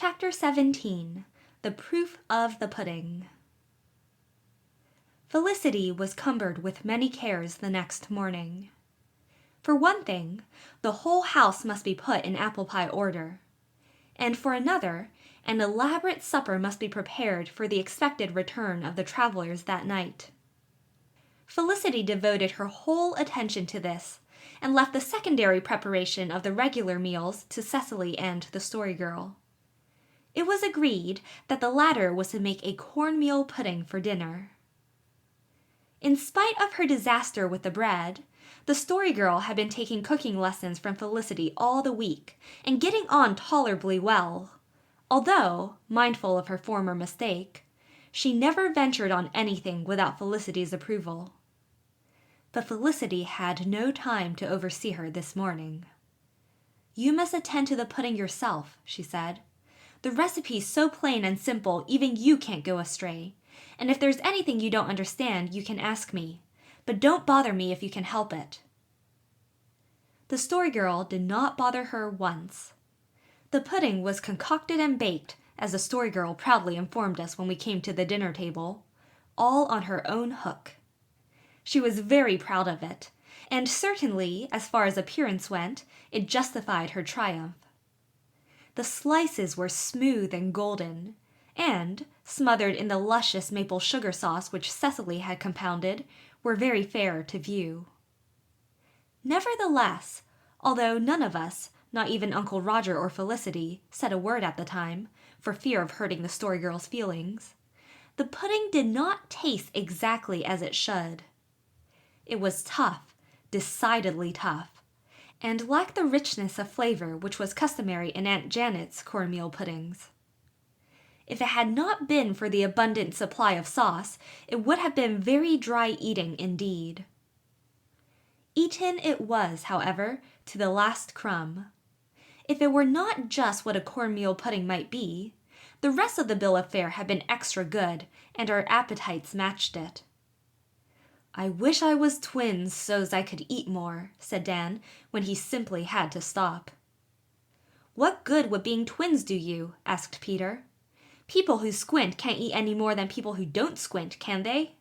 Chapter 17. The Proof of the Pudding. Felicity was cumbered with many cares the next morning. For one thing, the whole house must be put in apple pie order. And for another, an elaborate supper must be prepared for the expected return of the travelers that night. Felicity devoted her whole attention to this, and left the secondary preparation of the regular meals to Cecily and the Story Girl. It was agreed that the latter was to make a cornmeal pudding for dinner. In spite of her disaster with the bread, the Story Girl had been taking cooking lessons from Felicity all the week and getting on tolerably well, although, mindful of her former mistake, she never ventured on anything without Felicity's approval. But Felicity had no time to oversee her this morning. "You must attend to the pudding yourself," she said. "The recipe's so plain and simple even you can't go astray, and if there's anything you don't understand you can ask me, but don't bother me if you can help it." The Story Girl did not bother her once. The pudding was concocted and baked, as the Story Girl proudly informed us when we came to the dinner table, all on her own hook. She was very proud of it, and certainly, as far as appearance went, it justified her triumph. The slices were smooth and golden, and, smothered in the luscious maple sugar sauce which Cecily had compounded, were very fair to view. Nevertheless, although none of us, not even Uncle Roger or Felicity, said a word at the time, for fear of hurting the Story Girl's feelings, the pudding did not taste exactly as it should. It was tough, decidedly tough, and lacked the richness of flavor which was customary in Aunt Janet's cornmeal puddings. If it had not been for the abundant supply of sauce, it would have been very dry eating indeed. Eaten it was, however, to the last crumb. If it were not just what a cornmeal pudding might be, the rest of the bill of fare had been extra good, and our appetites matched it. "I wish I was twins so's I could eat more," said Dan, when he simply had to stop. "What good would being twins do you?" asked Peter. "People who squint can't eat any more than people who don't squint, can they?"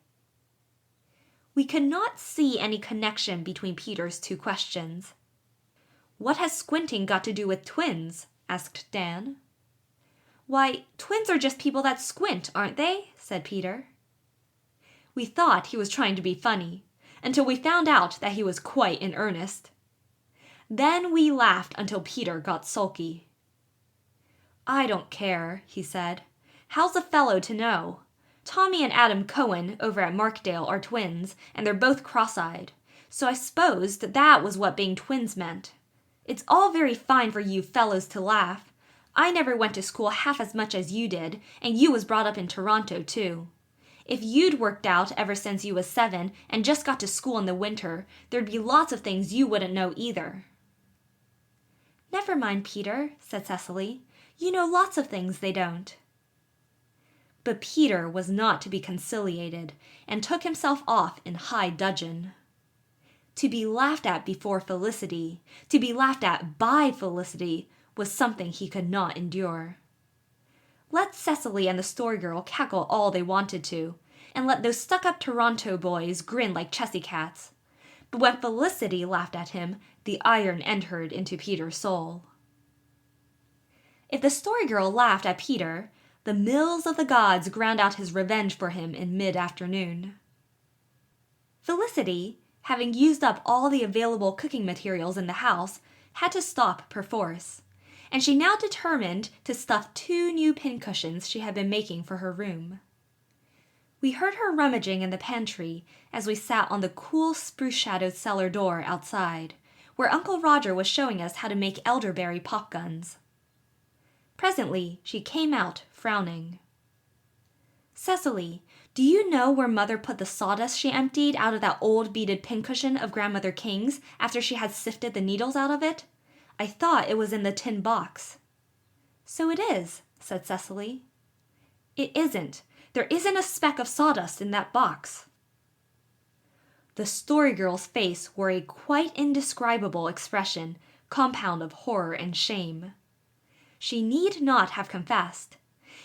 We could not see any connection between Peter's two questions. "What has squinting got to do with twins?" asked Dan. "Why, twins are just people that squint, aren't they?" said Peter. We thought he was trying to be funny, until we found out that he was quite in earnest. Then we laughed until Peter got sulky. "I don't care," he said. "How's a fellow to know? Tommy and Adam Cohen over at Markdale are twins, and they're both cross-eyed, so I supposed that was what being twins meant. It's all very fine for you fellows to laugh. I never went to school half as much as you did, and you was brought up in Toronto, too. If you'd worked out ever since you was 7 and just got to school in the winter, there'd be lots of things you wouldn't know either." "Never mind, Peter," said Cecily. "You know lots of things they don't." But Peter was not to be conciliated, and took himself off in high dudgeon. To be laughed at before Felicity, to be laughed at by Felicity, was something he could not endure. Let Cecily and the Story Girl cackle all they wanted to, and let those stuck-up Toronto boys grin like Chessy cats. But when Felicity laughed at him, the iron entered into Peter's soul. If the Story Girl laughed at Peter, the mills of the gods ground out his revenge for him in mid-afternoon. Felicity, having used up all the available cooking materials in the house, had to stop perforce, and she now determined to stuff 2 new pincushions she had been making for her room. We heard her rummaging in the pantry as we sat on the cool spruce-shadowed cellar door outside, where Uncle Roger was showing us how to make elderberry popguns. Presently she came out, frowning. "Cecily, do you know where Mother put the sawdust she emptied out of that old beaded pincushion of Grandmother King's after she had sifted the needles out of it? I thought it was in the tin box." "So it is," said Cecily. "It isn't. There isn't a speck of sawdust in that box." The Story Girl's face wore a quite indescribable expression, compound of horror and shame. She need not have confessed.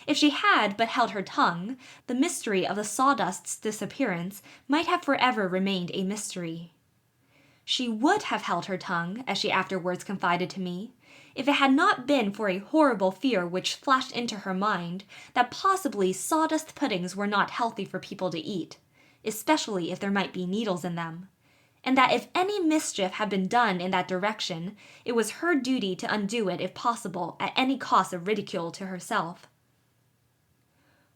If she had but held her tongue, the mystery of the sawdust's disappearance might have forever remained a mystery. She would have held her tongue, as she afterwards confided to me, if it had not been for a horrible fear which flashed into her mind that possibly sawdust puddings were not healthy for people to eat, especially if there might be needles in them, and that if any mischief had been done in that direction, it was her duty to undo it if possible at any cost of ridicule to herself.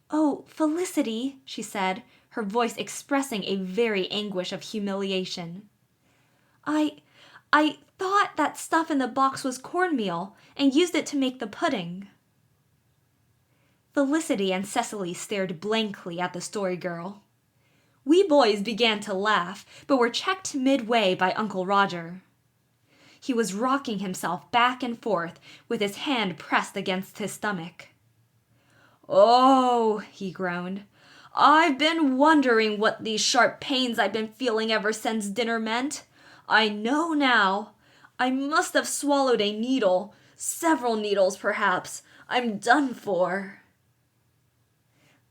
"Oh, Felicity," she said, her voice expressing a very anguish of humiliation. I thought that stuff in the box was cornmeal and used it to make the pudding." Felicity and Cecily stared blankly at the Story Girl. We boys began to laugh, but were checked midway by Uncle Roger. He was rocking himself back and forth with his hand pressed against his stomach. "Oh," he groaned, "I've been wondering what these sharp pains I've been feeling ever since dinner meant. I know now. I must have swallowed a needle. Several needles, perhaps. I'm done for."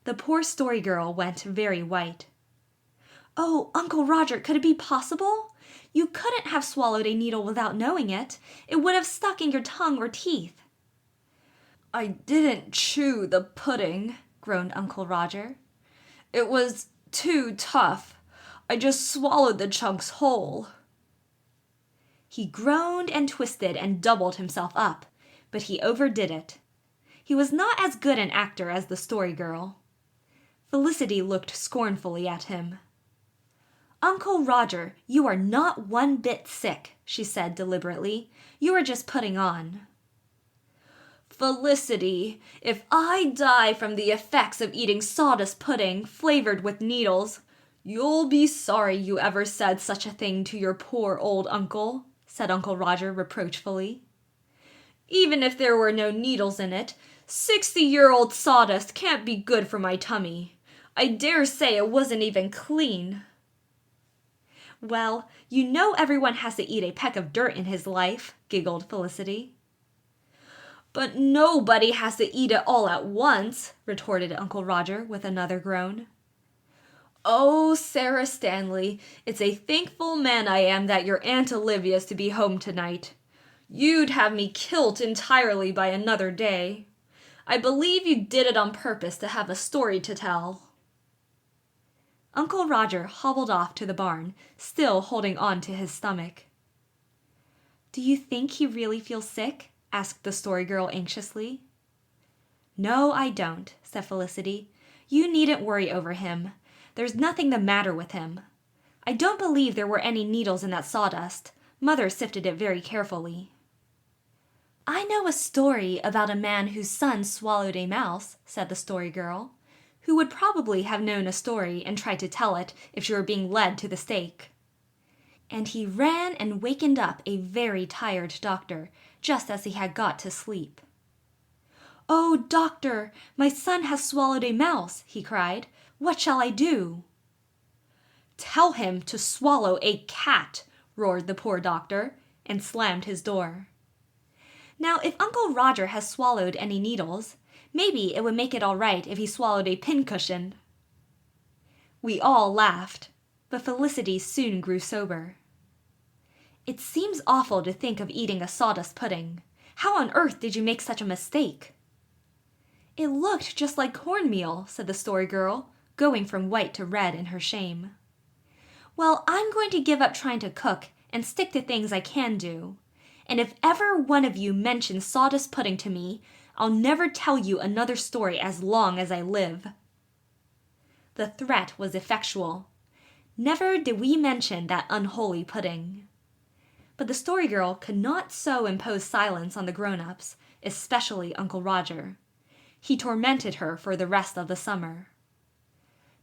The poor Story Girl went very white. "Oh, Uncle Roger, could it be possible? You couldn't have swallowed a needle without knowing it. It would have stuck in your tongue or teeth." "I didn't chew the pudding," groaned Uncle Roger. "It was too tough. I just swallowed the chunks whole." He groaned and twisted and doubled himself up, but he overdid it. He was not as good an actor as the Story Girl. Felicity looked scornfully at him. "Uncle Roger, you are not one bit sick," she said deliberately. "You are just putting on." "Felicity, if I die from the effects of eating sawdust pudding flavored with needles, you'll be sorry you ever said such a thing to your poor old uncle," said Uncle Roger reproachfully. "Even if there were no needles in it, 60-year-old sawdust can't be good for my tummy. I dare say it wasn't even clean." "Well, you know everyone has to eat a peck of dirt in his life," giggled Felicity. "But nobody has to eat it all at once," retorted Uncle Roger with another groan. "Oh, Sarah Stanley, it's a thankful man I am that your Aunt Olivia's to be home tonight. You'd have me killed entirely by another day. I believe you did it on purpose to have a story to tell." Uncle Roger hobbled off to the barn, still holding on to his stomach. "Do you think he really feels sick?" asked the Story Girl anxiously. "No, I don't," said Felicity. "You needn't worry over him. There's nothing the matter with him. I don't believe there were any needles in that sawdust. Mother sifted it very carefully." "I know a story about a man whose son swallowed a mouse," said the Story Girl, who would probably have known a story and tried to tell it if she were being led to the stake. "And he ran and wakened up a very tired doctor, just as he had got to sleep. 'Oh, doctor, my son has swallowed a mouse,' he cried. 'What shall I do?' 'Tell him to swallow a cat,' roared the poor doctor, and slammed his door. Now, if Uncle Roger has swallowed any needles, maybe it would make it all right if he swallowed a pincushion." We all laughed, but Felicity soon grew sober. "It seems awful to think of eating a sawdust pudding. How on earth did you make such a mistake?" "It looked just like cornmeal," said the Story Girl, going from white to red in her shame. "Well, I'm going to give up trying to cook and stick to things I can do. And if ever one of you mentions sawdust pudding to me, I'll never tell you another story as long as I live." The threat was effectual. Never did we mention that unholy pudding. But the Story Girl could not so impose silence on the grown-ups, especially Uncle Roger. He tormented her for the rest of the summer.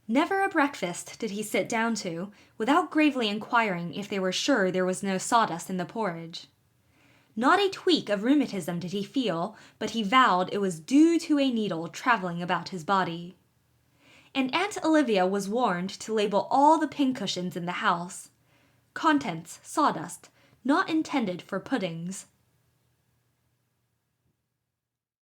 Never a breakfast did he sit down to without gravely inquiring if they were sure there was no sawdust in the porridge. Not a tweak of rheumatism did he feel, but he vowed it was due to a needle traveling about his body. And Aunt Olivia was warned to label all the pincushions in the house. Contents, sawdust, not intended for puddings.